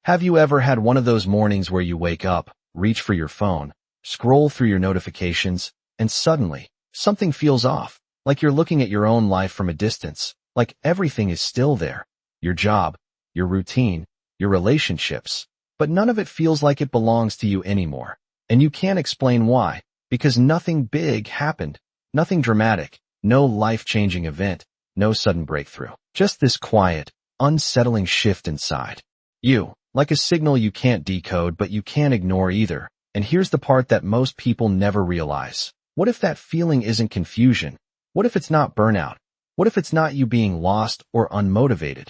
Have you ever had one of those mornings where you wake up, reach for your phone, scroll through your notifications, and suddenly, something feels off, like you're looking at your own life from a distance, like everything is still there, your job, your routine, your relationships, but none of it feels like it belongs to you anymore. And you can't explain why, because nothing big happened, nothing dramatic, no life-changing event, no sudden breakthrough. Just this quiet, unsettling shift inside you, like a signal you can't decode but you can't ignore either. And here's the part that most people never realize. What if that feeling isn't confusion? What if it's not burnout? What if it's not you being lost or unmotivated?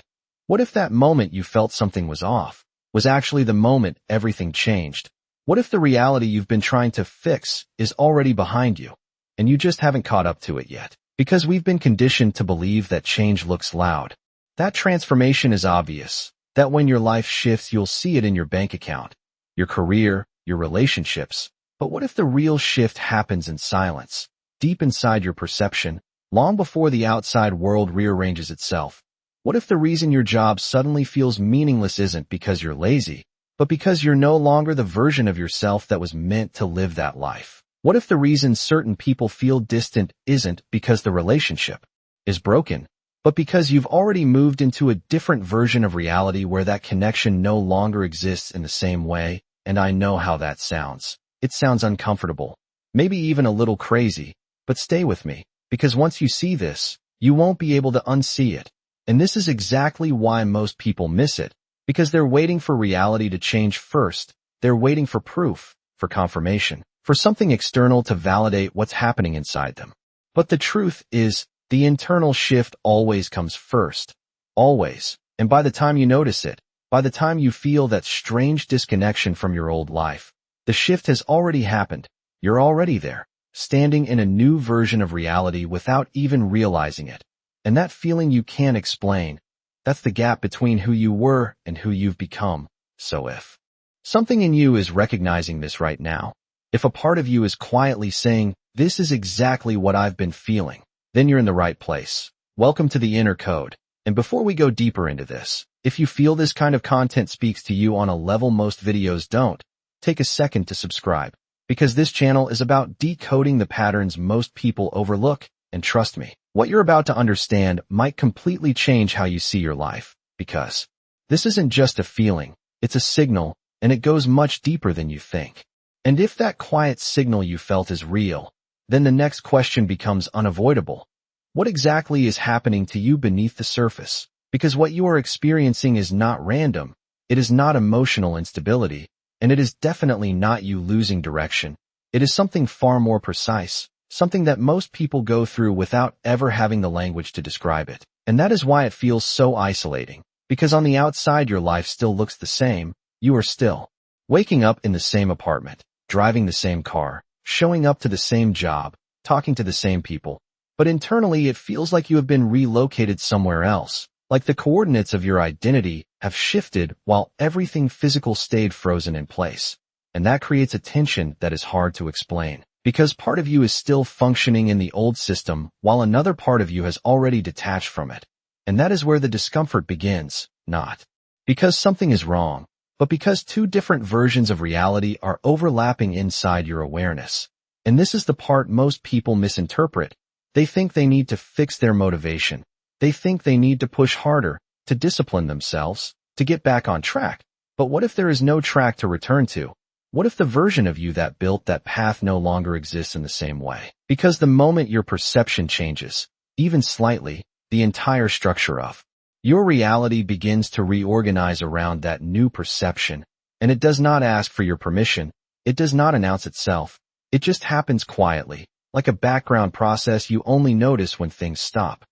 What if that moment you felt something was off was actually the moment everything changed? What if the reality you've been trying to fix is already behind you, and you just haven't caught up to it yet? Because we've been conditioned to believe that change looks loud, that transformation is obvious, that when your life shifts you'll see it in your bank account, your career, your relationships. But what if the real shift happens in silence, deep inside your perception, long before the outside world rearranges itself? What if the reason your job suddenly feels meaningless isn't because you're lazy, but because you're no longer the version of yourself that was meant to live that life? What if the reason certain people feel distant isn't because the relationship is broken, but because you've already moved into a different version of reality where that connection no longer exists in the same way? And I know how that sounds. It sounds uncomfortable, maybe even a little crazy, but stay with me, because once you see this, you won't be able to unsee it. And this is exactly why most people miss it, because they're waiting for reality to change first. They're waiting for proof, for confirmation, for something external to validate what's happening inside them. But the truth is, the internal shift always comes first. Always. And by the time you notice it, by the time you feel that strange disconnection from your old life, the shift has already happened. You're already there, standing in a new version of reality without even realizing it. And that feeling you can't explain, that's the gap between who you were and who you've become. So if something in you is recognizing this right now, if a part of you is quietly saying, "This is exactly what I've been feeling," then you're in the right place. Welcome to the Inner Code. And before we go deeper into this, if you feel this kind of content speaks to you on a level most videos don't, take a second to subscribe, because this channel is about decoding the patterns most people overlook. And trust me, what you're about to understand might completely change how you see your life, because this isn't just a feeling, it's a signal, and it goes much deeper than you think. And if that quiet signal you felt is real, then the next question becomes unavoidable. What exactly is happening to you beneath the surface? Because what you are experiencing is not random, it is not emotional instability, and it is definitely not you losing direction. It is something far more precise, something that most people go through without ever having the language to describe it. And that is why it feels so isolating, because on the outside your life still looks the same. You are still waking up in the same apartment, driving the same car, showing up to the same job, talking to the same people. But internally it feels like you have been relocated somewhere else, like the coordinates of your identity have shifted while everything physical stayed frozen in place. And that creates a tension that is hard to explain, because part of you is still functioning in the old system while another part of you has already detached from it. And that is where the discomfort begins, not because something is wrong, but because two different versions of reality are overlapping inside your awareness. And this is the part most people misinterpret. They think they need to fix their motivation. They think they need to push harder, to discipline themselves, to get back on track. But what if there is no track to return to? What if the version of you that built that path no longer exists in the same way? Because the moment your perception changes, even slightly, the entire structure of your reality begins to reorganize around that new perception. And it does not ask for your permission. It does not announce itself. It just happens quietly, like a background process you only notice when things stop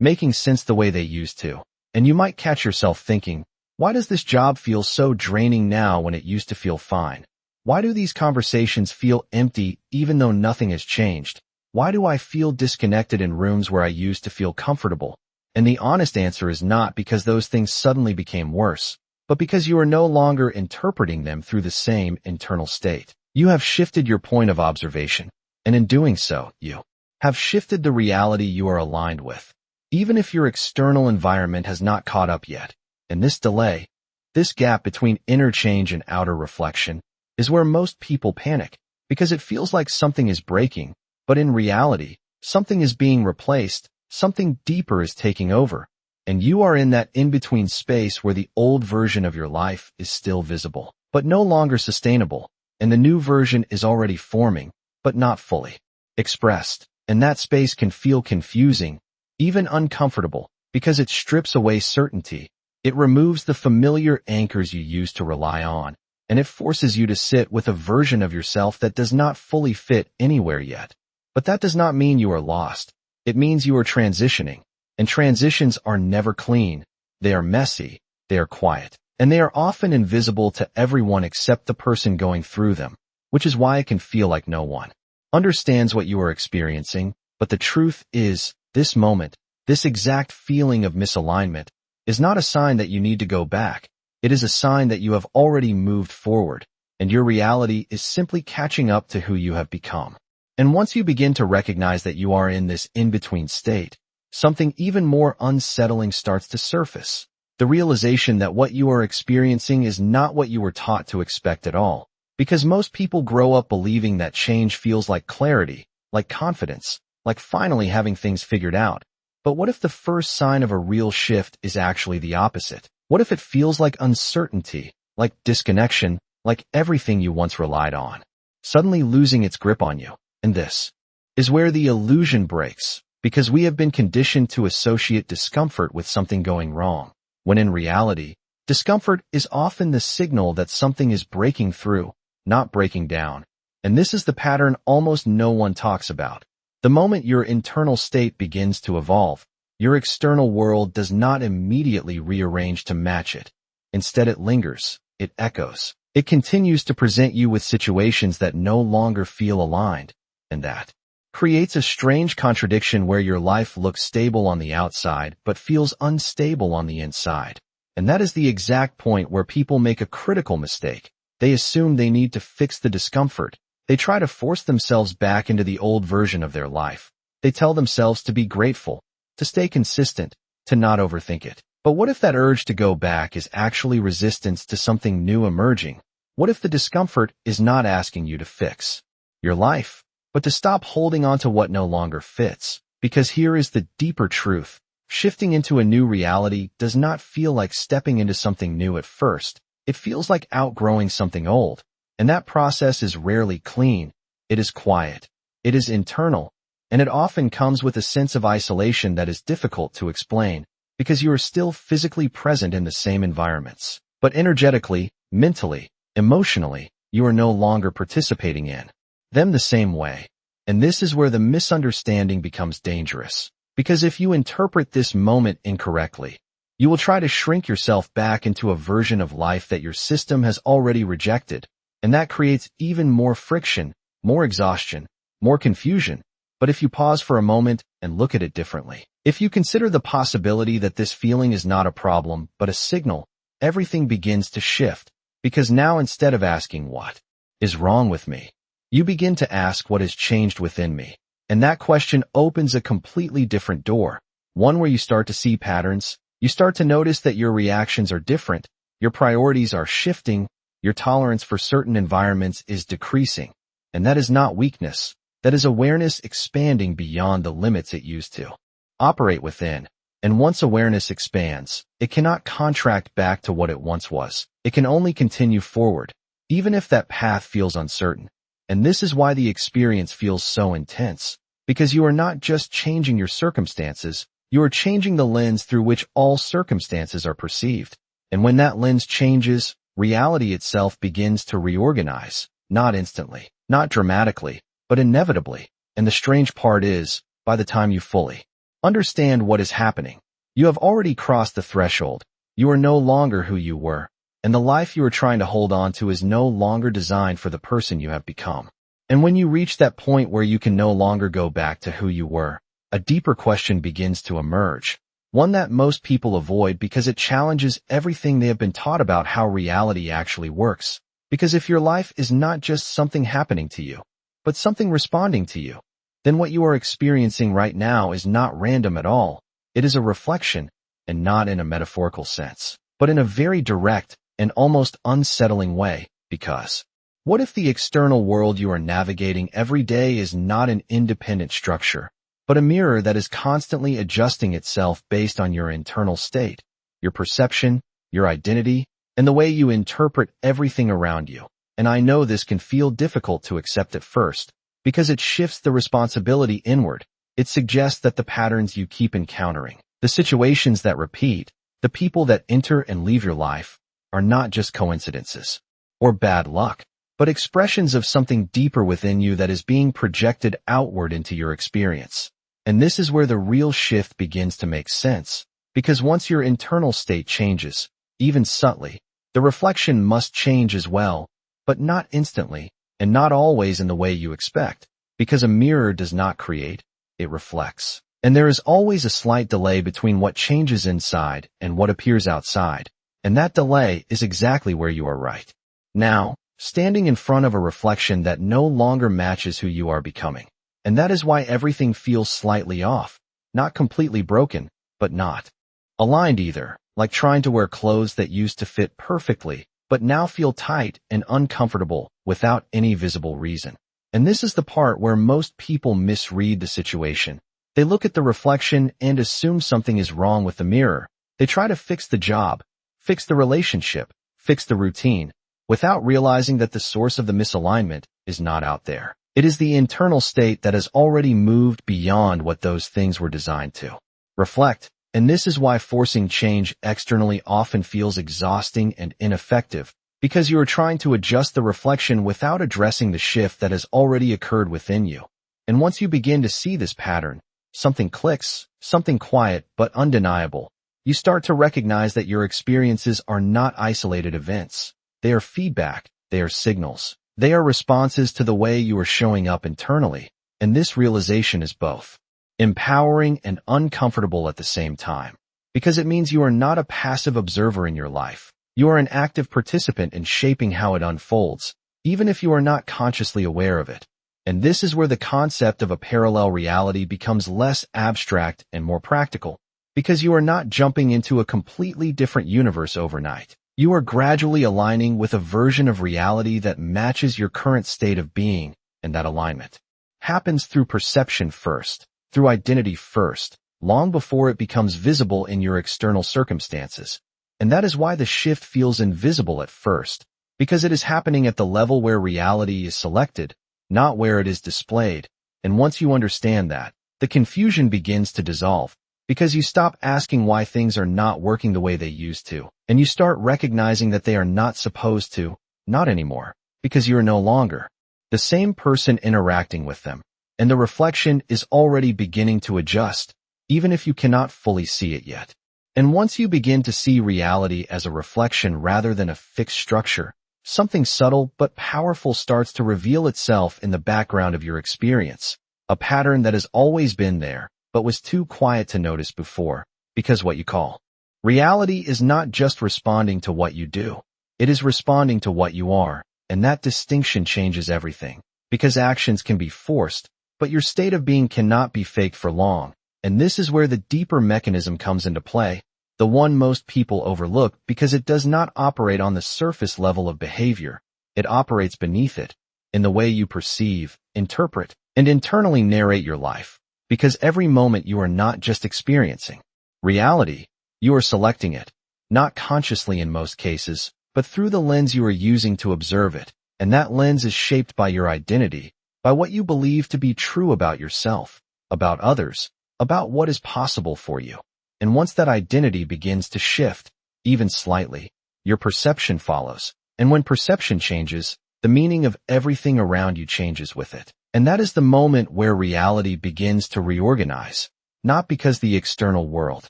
making sense the way they used to. And you might catch yourself thinking, why does this job feel so draining now when it used to feel fine? Why do these conversations feel empty even though nothing has changed? Why do I feel disconnected in rooms where I used to feel comfortable? And the honest answer is not because those things suddenly became worse, but because you are no longer interpreting them through the same internal state. You have shifted your point of observation, and in doing so, you have shifted the reality you are aligned with, even if your external environment has not caught up yet. And this delay, This gap between inner change and outer reflection is where most people panic, because it feels like something is breaking, but in reality, something is being replaced, something deeper is taking over, and you are in that in-between space where the old version of your life is still visible, but no longer sustainable, and the new version is already forming, but not fully expressed. And that space can feel confusing, even uncomfortable, because it strips away certainty. It removes the familiar anchors you used to rely on, and it forces you to sit with a version of yourself that does not fully fit anywhere yet. But that does not mean you are lost. It means you are transitioning, and transitions are never clean. They are messy, they are quiet, and they are often invisible to everyone except the person going through them, which is why it can feel like no one understands what you are experiencing. But the truth is, this moment, this exact feeling of misalignment, is not a sign that you need to go back. It is a sign that you have already moved forward, and your reality is simply catching up to who you have become. And once you begin to recognize that you are in this in-between state, something even more unsettling starts to surface. The realization that what you are experiencing is not what you were taught to expect at all. Because most people grow up believing that change feels like clarity, like confidence, like finally having things figured out. But what if the first sign of a real shift is actually the opposite? What if it feels like uncertainty, like disconnection, like everything you once relied on suddenly losing its grip on you? And this is where the illusion breaks, because we have been conditioned to associate discomfort with something going wrong, when in reality, discomfort is often the signal that something is breaking through, not breaking down. And this is the pattern almost no one talks about. The moment your internal state begins to evolve, your external world does not immediately rearrange to match it. Instead, it lingers, it echoes. It continues to present you with situations that no longer feel aligned, and that creates a strange contradiction where your life looks stable on the outside but feels unstable on the inside. And that is the exact point where people make a critical mistake. They assume they need to fix the discomfort. They try to force themselves back into the old version of their life. They tell themselves to be grateful, to stay consistent, to not overthink it. But what if that urge to go back is actually resistance to something new emerging? What if the discomfort is not asking you to fix your life, but to stop holding on to what no longer fits? Because here is the deeper truth. Shifting into a new reality does not feel like stepping into something new at first. It feels like outgrowing something old. And that process is rarely clean. It is quiet. It is internal. And it often comes with a sense of isolation that is difficult to explain, because you are still physically present in the same environments. But energetically, mentally, emotionally, you are no longer participating in them the same way. And this is where the misunderstanding becomes dangerous. Because if you interpret this moment incorrectly, you will try to shrink yourself back into a version of life that your system has already rejected. And that creates even more friction, more exhaustion, more confusion. But if you pause for a moment and look at it differently, if you consider the possibility that this feeling is not a problem but a signal, everything begins to shift. Because now instead of asking what is wrong with me, you begin to ask what has changed within me. And that question opens a completely different door, one where you start to see patterns. You start to notice that your reactions are different, your priorities are shifting, your tolerance for certain environments is decreasing. And that is not weakness. That is awareness expanding beyond the limits it used to operate within. And once awareness expands, it cannot contract back to what it once was. It can only continue forward, even if that path feels uncertain. And this is why the experience feels so intense. Because you are not just changing your circumstances, you are changing the lens through which all circumstances are perceived. And when that lens changes, reality itself begins to reorganize, not instantly, not dramatically, but inevitably. And the strange part is, by the time you fully understand what is happening, you have already crossed the threshold. You are no longer who you were, and the life you are trying to hold on to is no longer designed for the person you have become. And when you reach that point where you can no longer go back to who you were, a deeper question begins to emerge, one that most people avoid because it challenges everything they have been taught about how reality actually works. Because if your life is not just something happening to you, but something responding to you, then what you are experiencing right now is not random at all. It is a reflection, and not in a metaphorical sense, but in a very direct, an almost unsettling way, because what if the external world you are navigating every day is not an independent structure, but a mirror that is constantly adjusting itself based on your internal state, your perception, your identity, and the way you interpret everything around you? And I know this can feel difficult to accept at first, because it shifts the responsibility inward. It suggests that the patterns you keep encountering, the situations that repeat, the people that enter and leave your life, are not just coincidences or bad luck, but expressions of something deeper within you that is being projected outward into your experience. And this is where the real shift begins to make sense, because once your internal state changes, even subtly, the reflection must change as well, but not instantly, and not always in the way you expect, because a mirror does not create, it reflects. And there is always a slight delay between what changes inside and what appears outside, and that delay is exactly where you are right now, standing in front of a reflection that no longer matches who you are becoming. And that is why everything feels slightly off, not completely broken, but not aligned either, like trying to wear clothes that used to fit perfectly, but now feel tight and uncomfortable without any visible reason. And this is the part where most people misread the situation. They look at the reflection and assume something is wrong with the mirror. They try to fix the job, fix the relationship, fix the routine, without realizing that the source of the misalignment is not out there. It is the internal state that has already moved beyond what those things were designed to reflect. And this is why forcing change externally often feels exhausting and ineffective, because you are trying to adjust the reflection without addressing the shift that has already occurred within you. And once you begin to see this pattern, something clicks, something quiet but undeniable. You start to recognize that your experiences are not isolated events. They are feedback, they are signals. They are responses to the way you are showing up internally. And this realization is both empowering and uncomfortable at the same time, because it means you are not a passive observer in your life. You are an active participant in shaping how it unfolds, even if you are not consciously aware of it. And this is where the concept of a parallel reality becomes less abstract and more practical, because you are not jumping into a completely different universe overnight. You are gradually aligning with a version of reality that matches your current state of being, and that alignment happens through perception first, through identity first, long before it becomes visible in your external circumstances. And that is why the shift feels invisible at first, because it is happening at the level where reality is selected, not where it is displayed. And once you understand that, the confusion begins to dissolve, because you stop asking why things are not working the way they used to, and you start recognizing that they are not supposed to, not anymore, because you are no longer the same person interacting with them. And the reflection is already beginning to adjust, even if you cannot fully see it yet. And once you begin to see reality as a reflection rather than a fixed structure, something subtle but powerful starts to reveal itself in the background of your experience, a pattern that has always been there, but was too quiet to notice before, because what you call reality is not just responding to what you do, it is responding to what you are, and that distinction changes everything, because actions can be forced, but your state of being cannot be faked for long. And this is where the deeper mechanism comes into play, the one most people overlook because it does not operate on the surface level of behavior. It operates beneath it, in the way you perceive, interpret, and internally narrate your life. Because every moment you are not just experiencing reality, you are selecting it, not consciously in most cases, but through the lens you are using to observe it. And that lens is shaped by your identity, by what you believe to be true about yourself, about others, about what is possible for you. And once that identity begins to shift, even slightly, your perception follows. And when perception changes, the meaning of everything around you changes with it. And that is the moment where reality begins to reorganize, not because the external world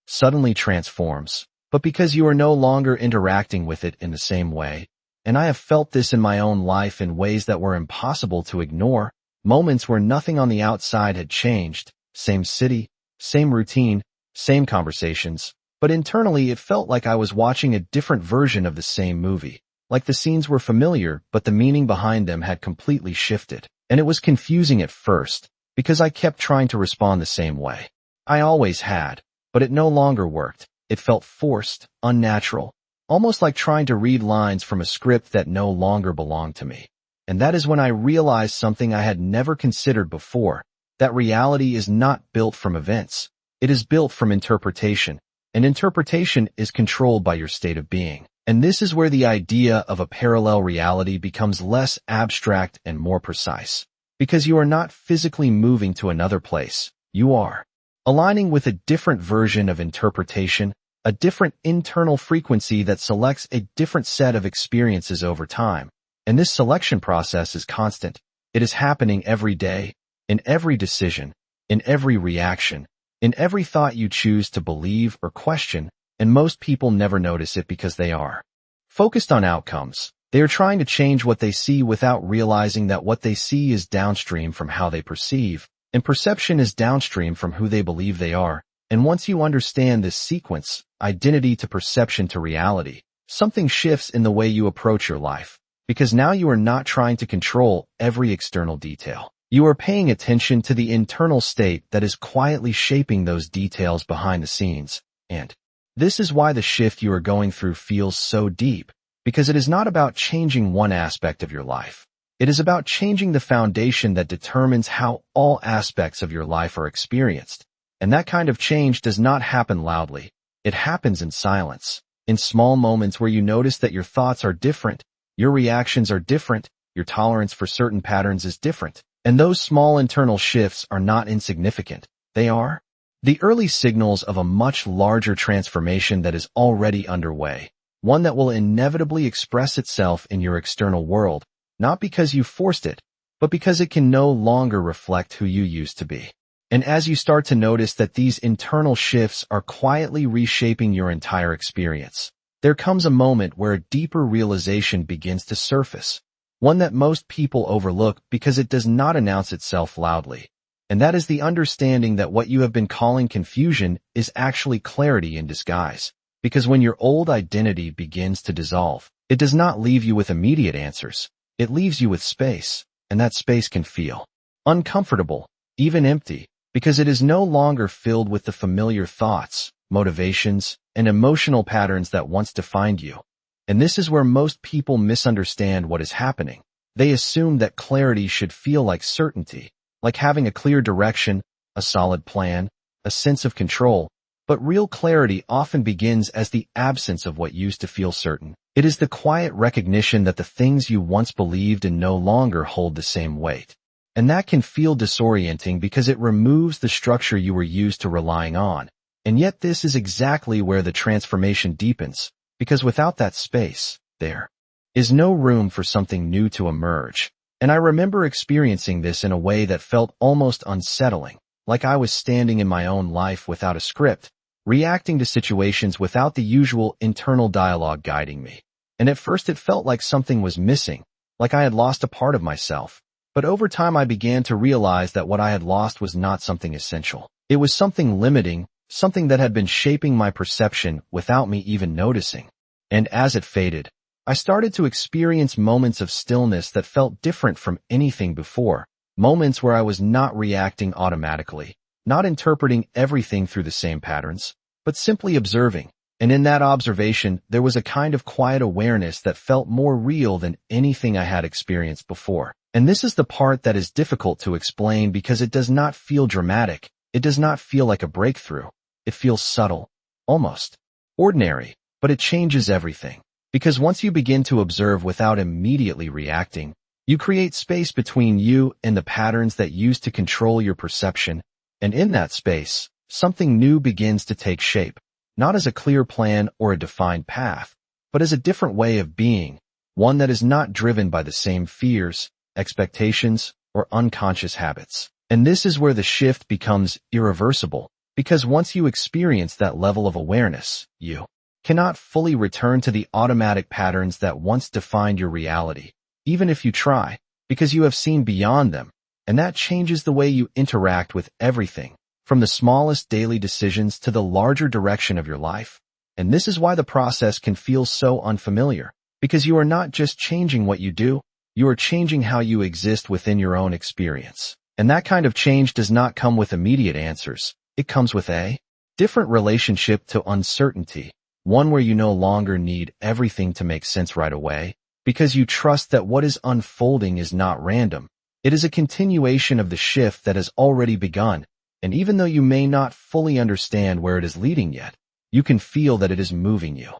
suddenly transforms, but because you are no longer interacting with it in the same way. And I have felt this in my own life in ways that were impossible to ignore, moments where nothing on the outside had changed, same city, same routine, same conversations, but internally it felt like I was watching a different version of the same movie, like the scenes were familiar but the meaning behind them had completely shifted. And it was confusing at first, because I kept trying to respond the same way I always had, but it no longer worked. It felt forced, unnatural, almost like trying to read lines from a script that no longer belonged to me. And that is when I realized something I had never considered before, that reality is not built from events. It is built from interpretation, and interpretation is controlled by your state of being. And this is where the idea of a parallel reality becomes less abstract and more precise. Because you are not physically moving to another place, you are aligning with a different version of interpretation, a different internal frequency that selects a different set of experiences over time. And this selection process is constant. It is happening every day, in every decision, in every reaction, in every thought you choose to believe or question, and most people never notice it because they are focused on outcomes. They are trying to change what they see without realizing that what they see is downstream from how they perceive, and perception is downstream from who they believe they are. And once you understand this sequence, identity to perception to reality, something shifts in the way you approach your life. Because now you are not trying to control every external detail. You are paying attention to the internal state that is quietly shaping those details behind the scenes. And this is why the shift you are going through feels so deep, because it is not about changing one aspect of your life. It is about changing the foundation that determines how all aspects of your life are experienced. And that kind of change does not happen loudly. It happens in silence, in small moments where you notice that your thoughts are different, your reactions are different, your tolerance for certain patterns is different. And those small internal shifts are not insignificant. They are the early signals of a much larger transformation that is already underway, one that will inevitably express itself in your external world, not because you forced it, but because it can no longer reflect who you used to be. And as you start to notice that these internal shifts are quietly reshaping your entire experience, there comes a moment where a deeper realization begins to surface, one that most people overlook because it does not announce itself loudly. And that is the understanding that what you have been calling confusion is actually clarity in disguise. Because when your old identity begins to dissolve, it does not leave you with immediate answers. It leaves you with space, and that space can feel uncomfortable, even empty, because it is no longer filled with the familiar thoughts, motivations, and emotional patterns that once defined you. And this is where most people misunderstand what is happening. They assume that clarity should feel like certainty, like having a clear direction, a solid plan, a sense of control. But real clarity often begins as the absence of what used to feel certain. It is the quiet recognition that the things you once believed in no longer hold the same weight. And that can feel disorienting because it removes the structure you were used to relying on. And yet this is exactly where the transformation deepens, because without that space, there is no room for something new to emerge. And I remember experiencing this in a way that felt almost unsettling, like I was standing in my own life without a script, reacting to situations without the usual internal dialogue guiding me. And at first it felt like something was missing, like I had lost a part of myself. But over time I began to realize that what I had lost was not something essential. It was something limiting, something that had been shaping my perception without me even noticing. And as it faded, I started to experience moments of stillness that felt different from anything before, moments where I was not reacting automatically, not interpreting everything through the same patterns, but simply observing. And in that observation, there was a kind of quiet awareness that felt more real than anything I had experienced before. And this is the part that is difficult to explain because it does not feel dramatic. It does not feel like a breakthrough. It feels subtle, almost ordinary, but it changes everything. Because once you begin to observe without immediately reacting, you create space between you and the patterns that used to control your perception. And in that space, something new begins to take shape, not as a clear plan or a defined path, but as a different way of being, one that is not driven by the same fears, expectations, or unconscious habits. And this is where the shift becomes irreversible, because once you experience that level of awareness, you cannot fully return to the automatic patterns that once defined your reality, even if you try, because you have seen beyond them, and that changes the way you interact with everything, from the smallest daily decisions to the larger direction of your life. And this is why the process can feel so unfamiliar, because you are not just changing what you do, you are changing how you exist within your own experience. And that kind of change does not come with immediate answers. It comes with a different relationship to uncertainty, one where you no longer need everything to make sense right away, because you trust that what is unfolding is not random. It is a continuation of the shift that has already begun, and even though you may not fully understand where it is leading yet, you can feel that it is moving you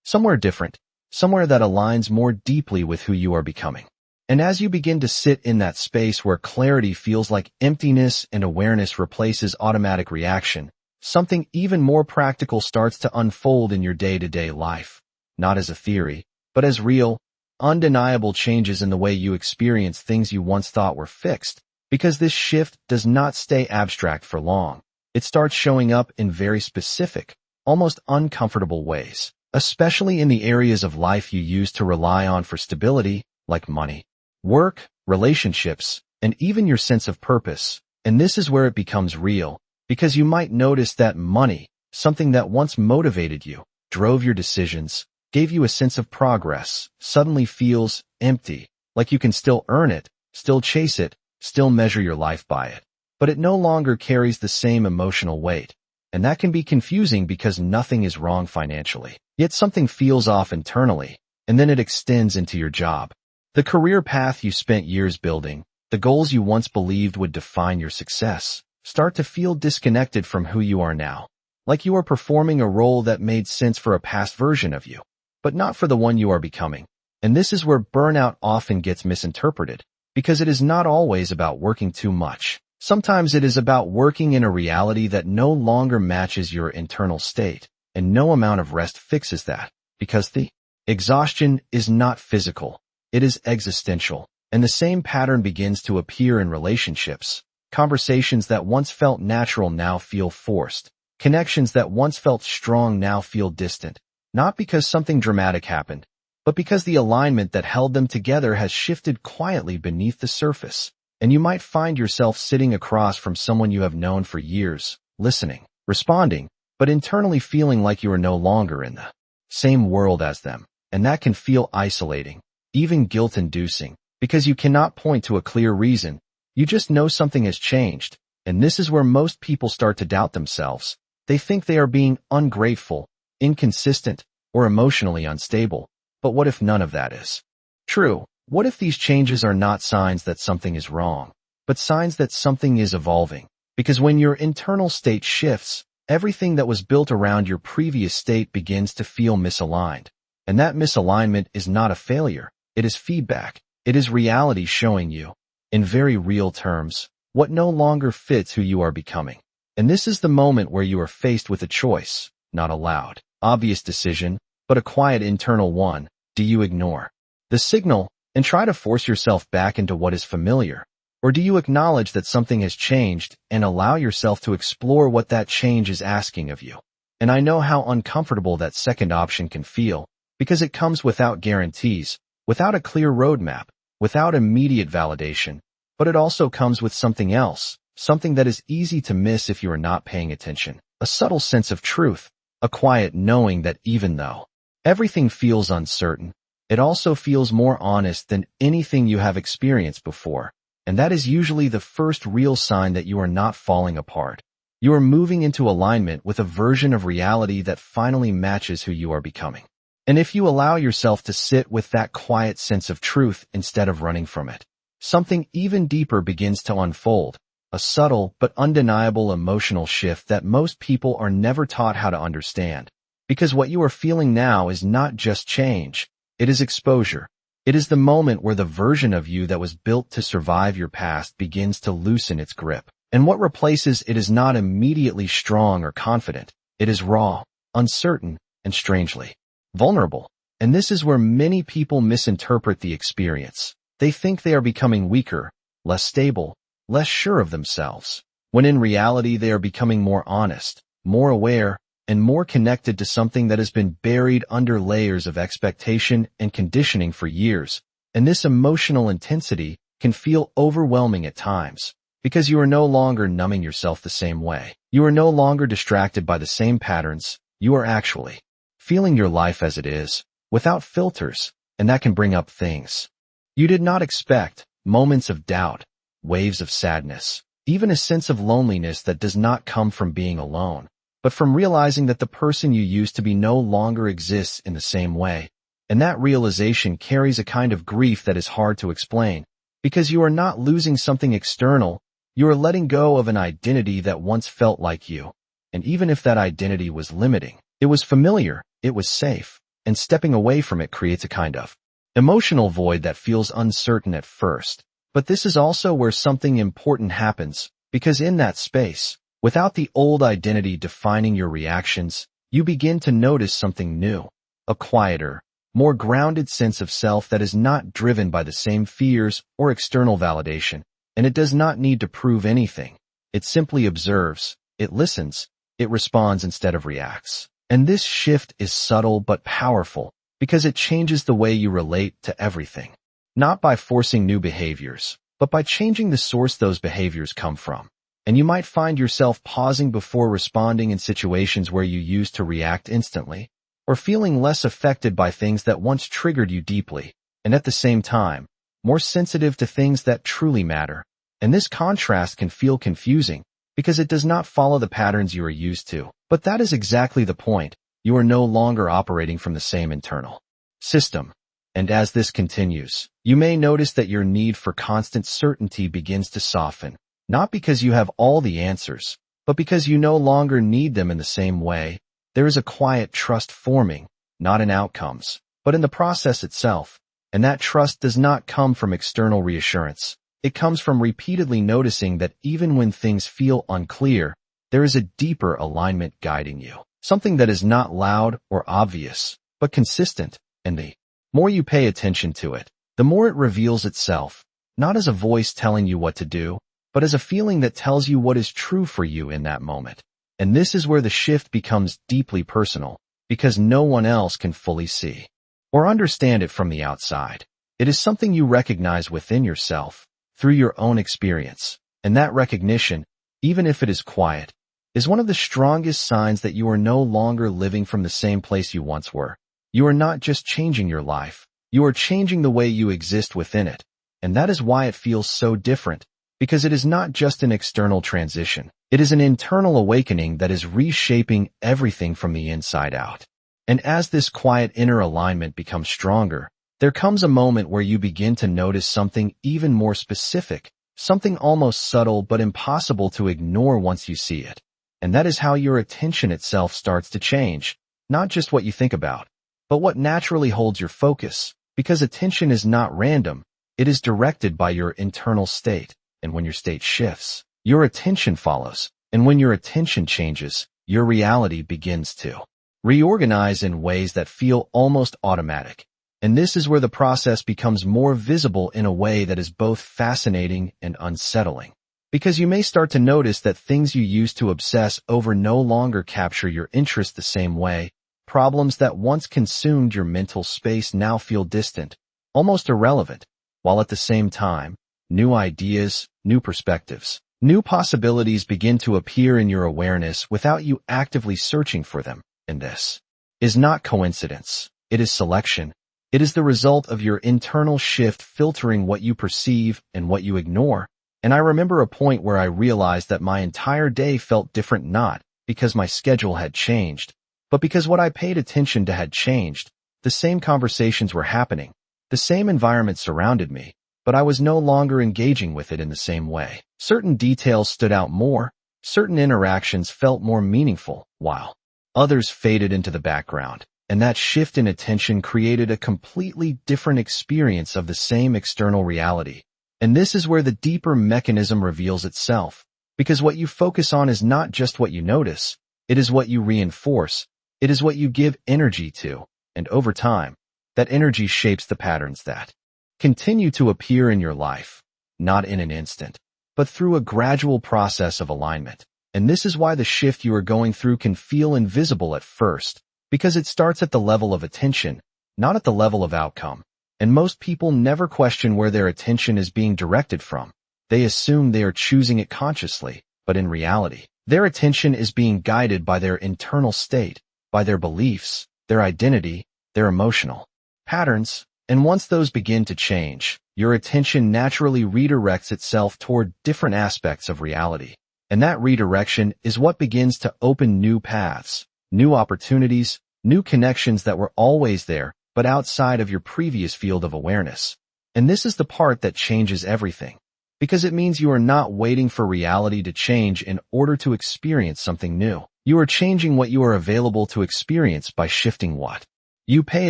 somewhere different, somewhere that aligns more deeply with who you are becoming. And as you begin to sit in that space where clarity feels like emptiness and awareness replaces automatic reaction, something even more practical starts to unfold in your day-to-day life, not as a theory, but as real, undeniable changes in the way you experience things you once thought were fixed, because this shift does not stay abstract for long. It starts showing up in very specific, almost uncomfortable ways, especially in the areas of life you used to rely on for stability, like money, work, relationships, and even your sense of purpose. And this is where it becomes real, because you might notice that money, something that once motivated you, drove your decisions, gave you a sense of progress, suddenly feels empty, like you can still earn it, still chase it, still measure your life by it, but it no longer carries the same emotional weight. And that can be confusing because nothing is wrong financially, yet something feels off internally, and then it extends into your job. The career path you spent years building, the goals you once believed would define your success, start to feel disconnected from who you are now, like you are performing a role that made sense for a past version of you, but not for the one you are becoming. And this is where burnout often gets misinterpreted, because it is not always about working too much. Sometimes it is about working in a reality that no longer matches your internal state, and no amount of rest fixes that, because the exhaustion is not physical, it is existential. And the same pattern begins to appear in relationships. Conversations that once felt natural now feel forced. Connections that once felt strong now feel distant, not because something dramatic happened, but because the alignment that held them together has shifted quietly beneath the surface. And you might find yourself sitting across from someone you have known for years, listening, responding, but internally feeling like you are no longer in the same world as them. And that can feel isolating, even guilt-inducing, because you cannot point to a clear reason. You just know something has changed. And this is where most people start to doubt themselves. They think they are being ungrateful, inconsistent, or emotionally unstable. But what if none of that is true? What if these changes are not signs that something is wrong, but signs that something is evolving? Because when your internal state shifts, everything that was built around your previous state begins to feel misaligned. And that misalignment is not a failure. It is feedback. It is reality showing you, in very real terms, what no longer fits who you are becoming. And this is the moment where you are faced with a choice, not a loud, obvious decision, but a quiet internal one. Do you ignore the signal and try to force yourself back into what is familiar? Or do you acknowledge that something has changed and allow yourself to explore what that change is asking of you? And I know how uncomfortable that second option can feel, because it comes without guarantees, without a clear roadmap, without immediate validation, but it also comes with something else, something that is easy to miss if you are not paying attention. A subtle sense of truth, a quiet knowing that even though everything feels uncertain, it also feels more honest than anything you have experienced before. And that is usually the first real sign that you are not falling apart. You are moving into alignment with a version of reality that finally matches who you are becoming. And if you allow yourself to sit with that quiet sense of truth instead of running from it, something even deeper begins to unfold, a subtle but undeniable emotional shift that most people are never taught how to understand. Because what you are feeling now is not just change, it is exposure. It is the moment where the version of you that was built to survive your past begins to loosen its grip. And what replaces it is not immediately strong or confident. It is raw, uncertain, and strangely vulnerable. And this is where many people misinterpret the experience. They think they are becoming weaker, less stable, less sure of themselves, when in reality they are becoming more honest, more aware, and more connected to something that has been buried under layers of expectation and conditioning for years. And this emotional intensity can feel overwhelming at times, because you are no longer numbing yourself the same way. You are no longer distracted by the same patterns. You are actually feeling your life as it is, without filters, and that can bring up things you did not expect, moments of doubt, waves of sadness, even a sense of loneliness that does not come from being alone, but from realizing that the person you used to be no longer exists in the same way. And that realization carries a kind of grief that is hard to explain, because you are not losing something external, you are letting go of an identity that once felt like you. And even if that identity was limiting, it was familiar, it was safe, and stepping away from it creates a kind of emotional void that feels uncertain at first. But this is also where something important happens, because in that space, without the old identity defining your reactions, you begin to notice something new, a quieter, more grounded sense of self that is not driven by the same fears or external validation, and it does not need to prove anything. It simply observes, it listens, it responds instead of reacts. And this shift is subtle but powerful, because it changes the way you relate to everything. Not by forcing new behaviors, but by changing the source those behaviors come from. And you might find yourself pausing before responding in situations where you used to react instantly, or feeling less affected by things that once triggered you deeply, and at the same time, more sensitive to things that truly matter. And this contrast can feel confusing, because it does not follow the patterns you are used to. But that is exactly the point. You are no longer operating from the same internal system. And as this continues, you may notice that your need for constant certainty begins to soften, not because you have all the answers, but because you no longer need them in the same way. There is a quiet trust forming, not in outcomes, but in the process itself. And that trust does not come from external reassurance. It comes from repeatedly noticing that even when things feel unclear, there is a deeper alignment guiding you. Something that is not loud or obvious, but consistent. And the more you pay attention to it, the more it reveals itself, not as a voice telling you what to do, but as a feeling that tells you what is true for you in that moment. And this is where the shift becomes deeply personal, because no one else can fully see or understand it from the outside. It is something you recognize within yourself, through your own experience. And that recognition, even if it is quiet, is one of the strongest signs that you are no longer living from the same place you once were. You are not just changing your life, you are changing the way you exist within it. And that is why it feels so different, because it is not just an external transition. It is an internal awakening that is reshaping everything from the inside out. And as this quiet inner alignment becomes stronger, there comes a moment where you begin to notice something even more specific, something almost subtle but impossible to ignore once you see it. And that is how your attention itself starts to change, not just what you think about, but what naturally holds your focus, because attention is not random, it is directed by your internal state. And when your state shifts, your attention follows. And when your attention changes, your reality begins to reorganize in ways that feel almost automatic. And this is where the process becomes more visible in a way that is both fascinating and unsettling. Because you may start to notice that things you used to obsess over no longer capture your interest the same way. Problems that once consumed your mental space now feel distant, almost irrelevant, while at the same time, new ideas, new perspectives, new possibilities begin to appear in your awareness without you actively searching for them. And this is not coincidence. It is selection. It is the result of your internal shift filtering what you perceive and what you ignore. And I remember a point where I realized that my entire day felt different, not because my schedule had changed, but because what I paid attention to had changed. The same conversations were happening, the same environment surrounded me, but I was no longer engaging with it in the same way. Certain details stood out more, certain interactions felt more meaningful, while others faded into the background. And that shift in attention created a completely different experience of the same external reality. And this is where the deeper mechanism reveals itself, because what you focus on is not just what you notice, it is what you reinforce, it is what you give energy to, and over time, that energy shapes the patterns that continue to appear in your life, not in an instant, but through a gradual process of alignment. And this is why the shift you are going through can feel invisible at first, because it starts at the level of attention, not at the level of outcome. And most people never question where their attention is being directed from. They assume they are choosing it consciously, but in reality, their attention is being guided by their internal state, by their beliefs, their identity, their emotional patterns. And once those begin to change, your attention naturally redirects itself toward different aspects of reality. And that redirection is what begins to open new paths, new opportunities, new connections that were always there, but outside of your previous field of awareness. And this is the part that changes everything, because it means you are not waiting for reality to change in order to experience something new. You are changing what you are available to experience by shifting what you pay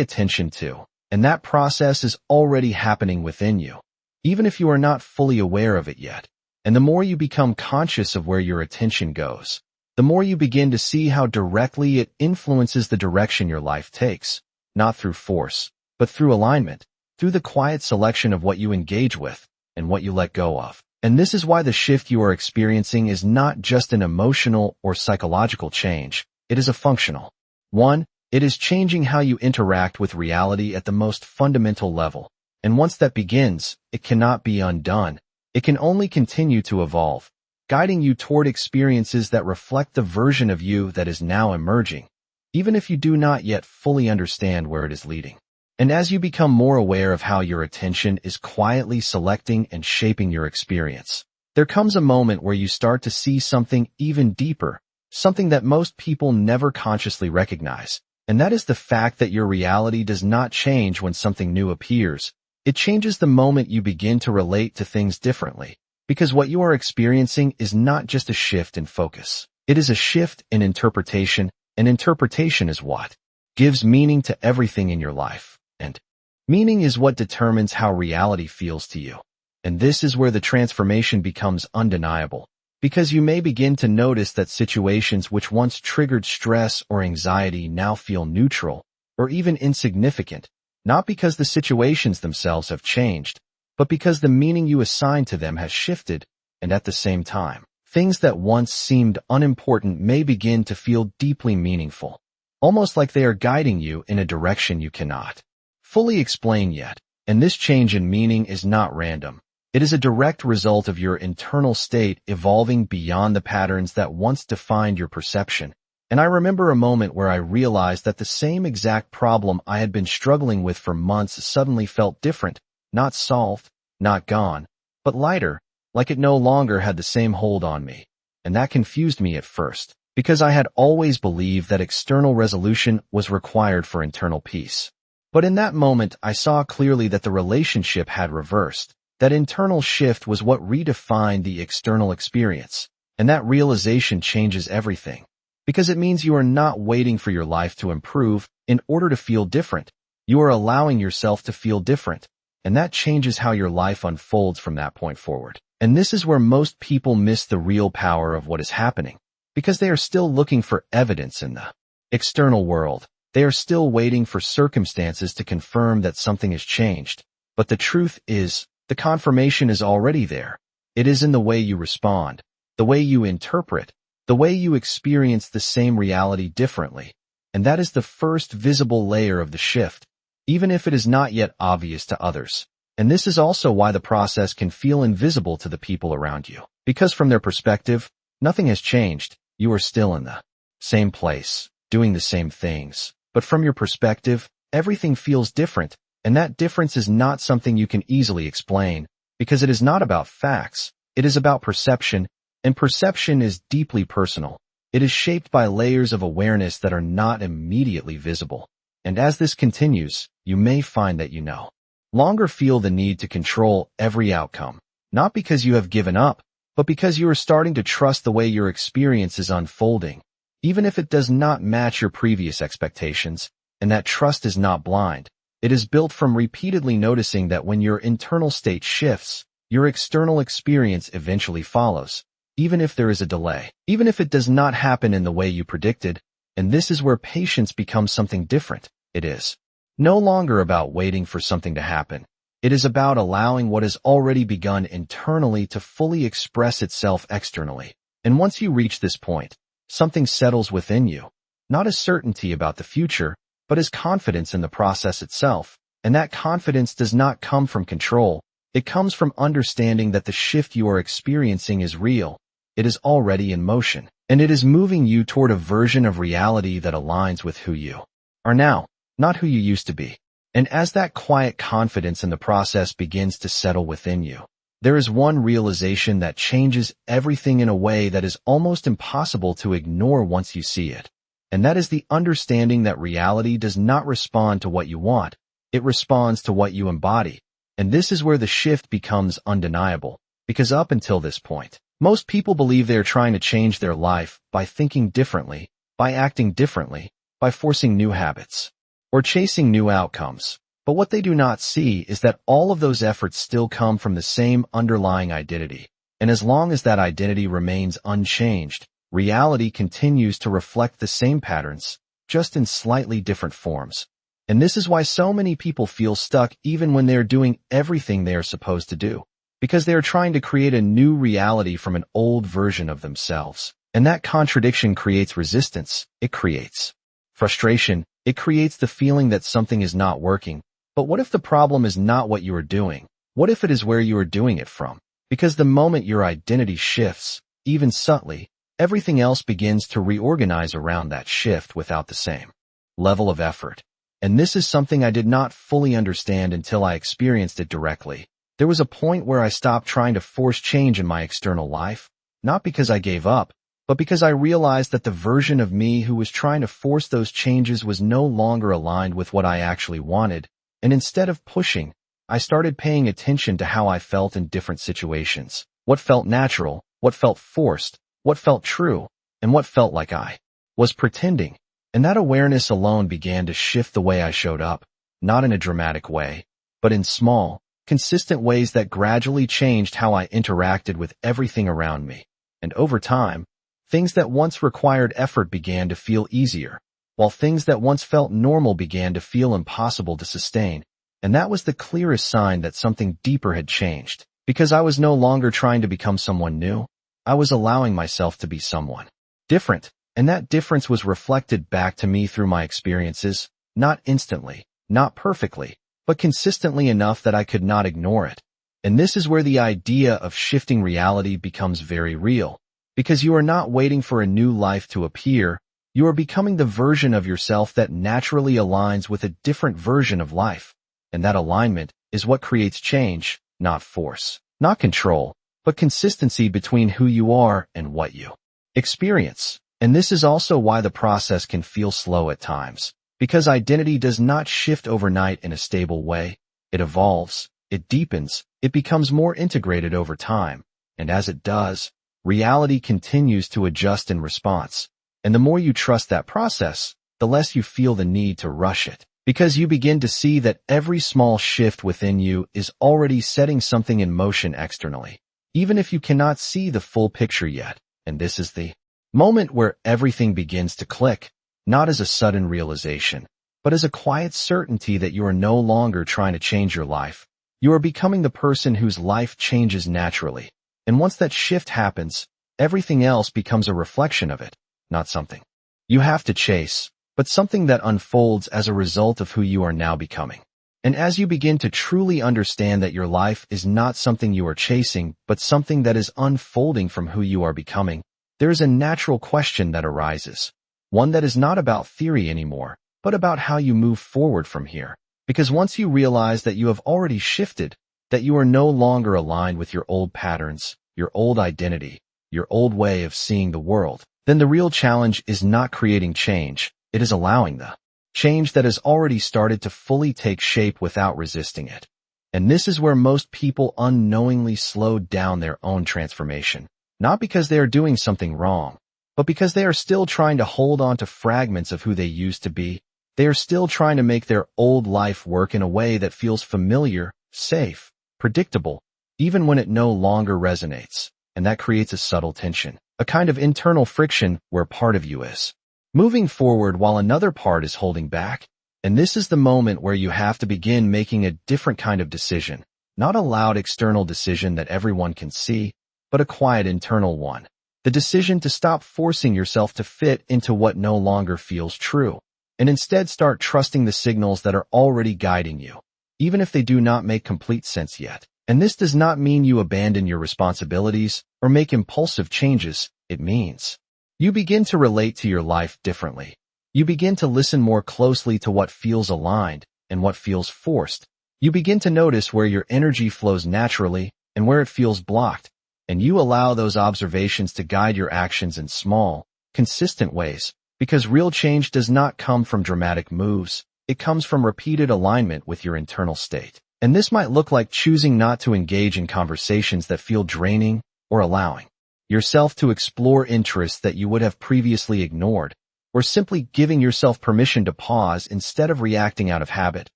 attention to, and that process is already happening within you, even if you are not fully aware of it yet. And the more you become conscious of where your attention goes, the more you begin to see how directly it influences the direction your life takes, not through force, but through alignment, through the quiet selection of what you engage with and what you let go of. And this is why the shift you are experiencing is not just an emotional or psychological change, it is a functional one. It is changing how you interact with reality at the most fundamental level. And once that begins, it cannot be undone. It can only continue to evolve, guiding you toward experiences that reflect the version of you that is now emerging, even if you do not yet fully understand where it is leading. And as you become more aware of how your attention is quietly selecting and shaping your experience, there comes a moment where you start to see something even deeper, something that most people never consciously recognize. And that is the fact that your reality does not change when something new appears. It changes the moment you begin to relate to things differently, because what you are experiencing is not just a shift in focus. It is a shift in interpretation, and interpretation is what gives meaning to everything in your life. And meaning is what determines how reality feels to you. And this is where the transformation becomes undeniable, because you may begin to notice that situations which once triggered stress or anxiety now feel neutral or even insignificant, not because the situations themselves have changed, but because the meaning you assign to them has shifted. And at the same time, things that once seemed unimportant may begin to feel deeply meaningful, almost like they are guiding you in a direction you cannot fully explain yet. And this change in meaning is not random. It is a direct result of your internal state evolving beyond the patterns that once defined your perception. And I remember a moment where I realized that the same exact problem I had been struggling with for months suddenly felt different, not solved, not gone, but lighter, like it no longer had the same hold on me. And that confused me at first, because I had always believed that external resolution was required for internal peace. But in that moment, I saw clearly that the relationship had reversed. That internal shift was what redefined the external experience, and that realization changes everything, because it means you are not waiting for your life to improve in order to feel different. You are allowing yourself to feel different, and that changes how your life unfolds from that point forward. And this is where most people miss the real power of what is happening, because they are still looking for evidence in the external world. They are still waiting for circumstances to confirm that something has changed. But the truth is, the confirmation is already there. It is in the way you respond, the way you interpret, the way you experience the same reality differently. And that is the first visible layer of the shift, even if it is not yet obvious to others. And this is also why the process can feel invisible to the people around you. Because from their perspective, nothing has changed. You are still in the same place, doing the same things. But from your perspective, everything feels different. And that difference is not something you can easily explain, because it is not about facts. It is about perception, and perception is deeply personal. It is shaped by layers of awareness that are not immediately visible. And as this continues, you may find that you no longer feel the need to control every outcome, not because you have given up, but because you are starting to trust the way your experience is unfolding, even if it does not match your previous expectations. And that trust is not blind. It is built from repeatedly noticing that when your internal state shifts, your external experience eventually follows, even if there is a delay, even if it does not happen in the way you predicted. And this is where patience becomes something different. It is no longer about waiting for something to happen. It is about allowing what has already begun internally to fully express itself externally. And once you reach this point, something settles within you, not as certainty about the future, but as confidence in the process itself. And that confidence does not come from control. It comes from understanding that the shift you are experiencing is real. It is already in motion, and it is moving you toward a version of reality that aligns with who you are now, not who you used to be. And as that quiet confidence in the process begins to settle within you, there is one realization that changes everything in a way that is almost impossible to ignore once you see it. And that is the understanding that reality does not respond to what you want, it responds to what you embody. And this is where the shift becomes undeniable, because up until this point, most people believe they are trying to change their life by thinking differently, by acting differently, by forcing new habits, or chasing new outcomes. But what they do not see is that all of those efforts still come from the same underlying identity. And as long as that identity remains unchanged, reality continues to reflect the same patterns, just in slightly different forms. And this is why so many people feel stuck even when they are doing everything they are supposed to do, because they are trying to create a new reality from an old version of themselves. And that contradiction creates resistance, it creates frustration, it creates the feeling that something is not working. But what if the problem is not what you are doing? What if it is where you are doing it from? Because the moment your identity shifts, even subtly, everything else begins to reorganize around that shift without the same level of effort. And this is something I did not fully understand until I experienced it directly. There was a point where I stopped trying to force change in my external life, not because I gave up, but because I realized that the version of me who was trying to force those changes was no longer aligned with what I actually wanted. And instead of pushing, I started paying attention to how I felt in different situations. What felt natural, what felt forced, what felt true, and what felt like I was pretending. And that awareness alone began to shift the way I showed up, not in a dramatic way, but in small, consistent ways that gradually changed how I interacted with everything around me. And over time, things that once required effort began to feel easier, while things that once felt normal began to feel impossible to sustain. And that was the clearest sign that something deeper had changed, because I was no longer trying to become someone new. I was allowing myself to be someone different. And that difference was reflected back to me through my experiences, not instantly, not perfectly, but consistently enough that I could not ignore it. And this is where the idea of shifting reality becomes very real, because you are not waiting for a new life to appear, you are becoming the version of yourself that naturally aligns with a different version of life. And that alignment is what creates change, not force, not control, but consistency between who you are and what you experience. And this is also why the process can feel slow at times, because identity does not shift overnight in a stable way. It evolves, it deepens, it becomes more integrated over time. And as it does, reality continues to adjust in response. And the more you trust that process, the less you feel the need to rush it, because you begin to see that every small shift within you is already setting something in motion externally, even if you cannot see the full picture yet. And this is the moment where everything begins to click, not as a sudden realization, but as a quiet certainty that you are no longer trying to change your life. You are becoming the person whose life changes naturally. And once that shift happens, everything else becomes a reflection of it, not something you have to chase, but something that unfolds as a result of who you are now becoming. And as you begin to truly understand that your life is not something you are chasing, but something that is unfolding from who you are becoming, there is a natural question that arises, one that is not about theory anymore, but about how you move forward from here. Because once you realize that you have already shifted, that you are no longer aligned with your old patterns, your old identity, your old way of seeing the world, then the real challenge is not creating change, it is allowing the change that has already started to fully take shape without resisting it. And this is where most people unknowingly slow down their own transformation. Not because they are doing something wrong, but because they are still trying to hold on to fragments of who they used to be. They are still trying to make their old life work in a way that feels familiar, safe, predictable, even when it no longer resonates. And that creates a subtle tension, a kind of internal friction where part of you is moving forward while another part is holding back. And this is the moment where you have to begin making a different kind of decision, not a loud external decision that everyone can see, but a quiet internal one. The decision to stop forcing yourself to fit into what no longer feels true, and instead start trusting the signals that are already guiding you, even if they do not make complete sense yet. And this does not mean you abandon your responsibilities or make impulsive changes. It means you begin to relate to your life differently. You begin to listen more closely to what feels aligned and what feels forced. You begin to notice where your energy flows naturally and where it feels blocked, and you allow those observations to guide your actions in small, consistent ways, because real change does not come from dramatic moves. It comes from repeated alignment with your internal state. And this might look like choosing not to engage in conversations that feel draining, or allowing yourself to explore interests that you would have previously ignored, or simply giving yourself permission to pause instead of reacting out of habit.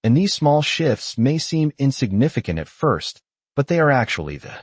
And these small shifts may seem insignificant at first, but they are actually the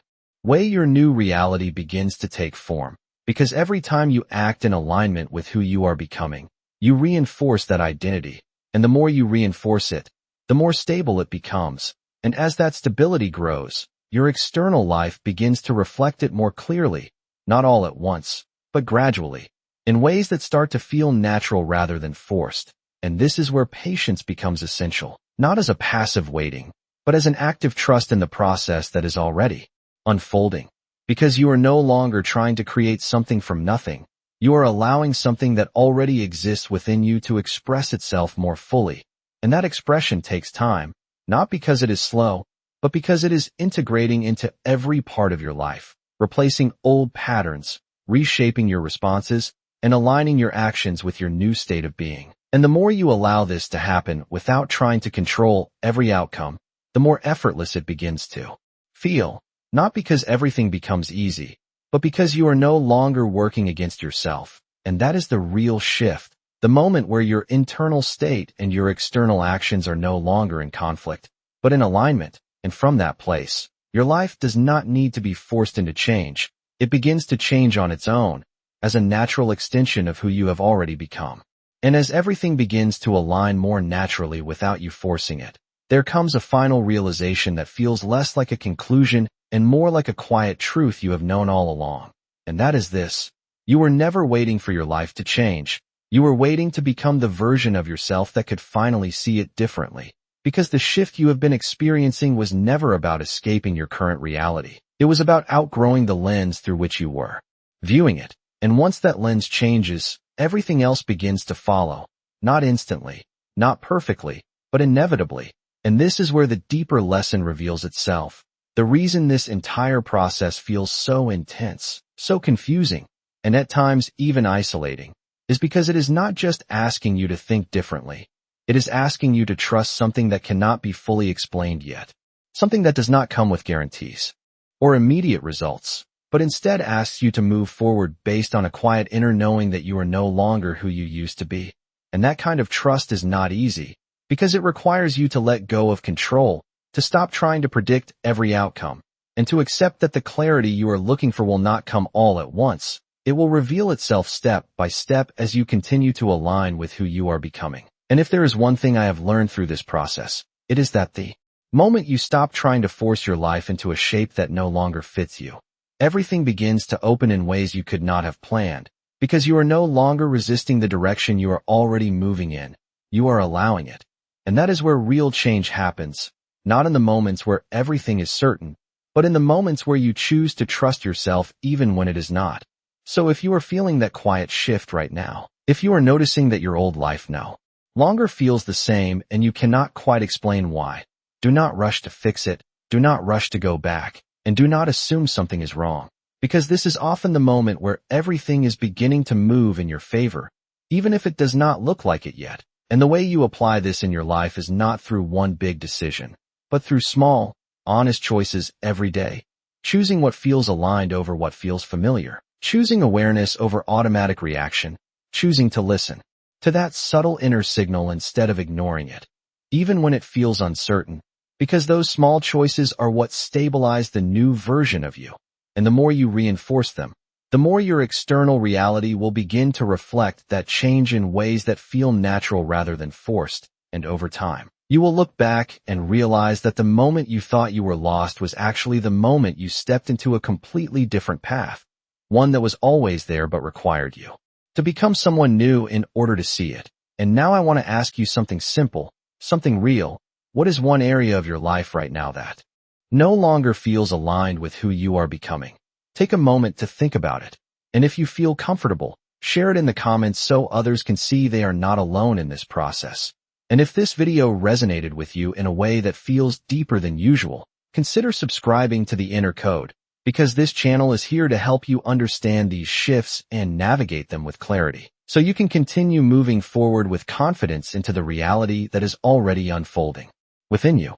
way your new reality begins to take form. Because every time you act in alignment with who you are becoming, you reinforce that identity. And the more you reinforce it, the more stable it becomes. And as that stability grows, your external life begins to reflect it more clearly, not all at once, but gradually, in ways that start to feel natural rather than forced. And this is where patience becomes essential, not as a passive waiting, but as an active trust in the process that is already unfolding. Because you are no longer trying to create something from nothing, you are allowing something that already exists within you to express itself more fully. And that expression takes time, not because it is slow, but because it is integrating into every part of your life, replacing old patterns, reshaping your responses, and aligning your actions with your new state of being. And the more you allow this to happen without trying to control every outcome, the more effortless it begins to feel. Not because everything becomes easy, but because you are no longer working against yourself. And that is the real shift, the moment where your internal state and your external actions are no longer in conflict, but in alignment. And from that place, your life does not need to be forced into change. It begins to change on its own, as a natural extension of who you have already become. And as everything begins to align more naturally without you forcing it, there comes a final realization that feels less like a conclusion and more like a quiet truth you have known all along. And that is this: you were never waiting for your life to change. You were waiting to become the version of yourself that could finally see it differently. Because the shift you have been experiencing was never about escaping your current reality. It was about outgrowing the lens through which you were viewing it. And once that lens changes, everything else begins to follow. Not instantly, not perfectly, but inevitably. And this is where the deeper lesson reveals itself. The reason this entire process feels so intense, so confusing, and at times even isolating, is because it is not just asking you to think differently. It is asking you to trust something that cannot be fully explained yet, something that does not come with guarantees or immediate results, but instead asks you to move forward based on a quiet inner knowing that you are no longer who you used to be. And that kind of trust is not easy, because it requires you to let go of control, to stop trying to predict every outcome, and to accept that the clarity you are looking for will not come all at once. It will reveal itself step by step as you continue to align with who you are becoming. And if there is one thing I have learned through this process, it is that the moment you stop trying to force your life into a shape that no longer fits you, everything begins to open in ways you could not have planned, because you are no longer resisting the direction you are already moving in. You are allowing it. And that is where real change happens. Not in the moments where everything is certain, but in the moments where you choose to trust yourself even when it is not. So if you are feeling that quiet shift right now, if you are noticing that your old life no longer feels the same and you cannot quite explain why, do not rush to fix it, do not rush to go back, and do not assume something is wrong. Because this is often the moment where everything is beginning to move in your favor, even if it does not look like it yet. And the way you apply this in your life is not through one big decision, but through small, honest choices every day. Choosing what feels aligned over what feels familiar. Choosing awareness over automatic reaction. Choosing to listen to that subtle inner signal instead of ignoring it, even when it feels uncertain, because those small choices are what stabilize the new version of you. And the more you reinforce them, the more your external reality will begin to reflect that change in ways that feel natural rather than forced. And over time, you will look back and realize that the moment you thought you were lost was actually the moment you stepped into a completely different path, one that was always there but required you to become someone new in order to see it. And now I want to ask you something simple, something real. What is one area of your life right now that no longer feels aligned with who you are becoming? Take a moment to think about it. And if you feel comfortable, share it in the comments so others can see they are not alone in this process. And if this video resonated with you in a way that feels deeper than usual, consider subscribing to the Inner Code, because this channel is here to help you understand these shifts and navigate them with clarity, so you can continue moving forward with confidence into the reality that is already unfolding within you.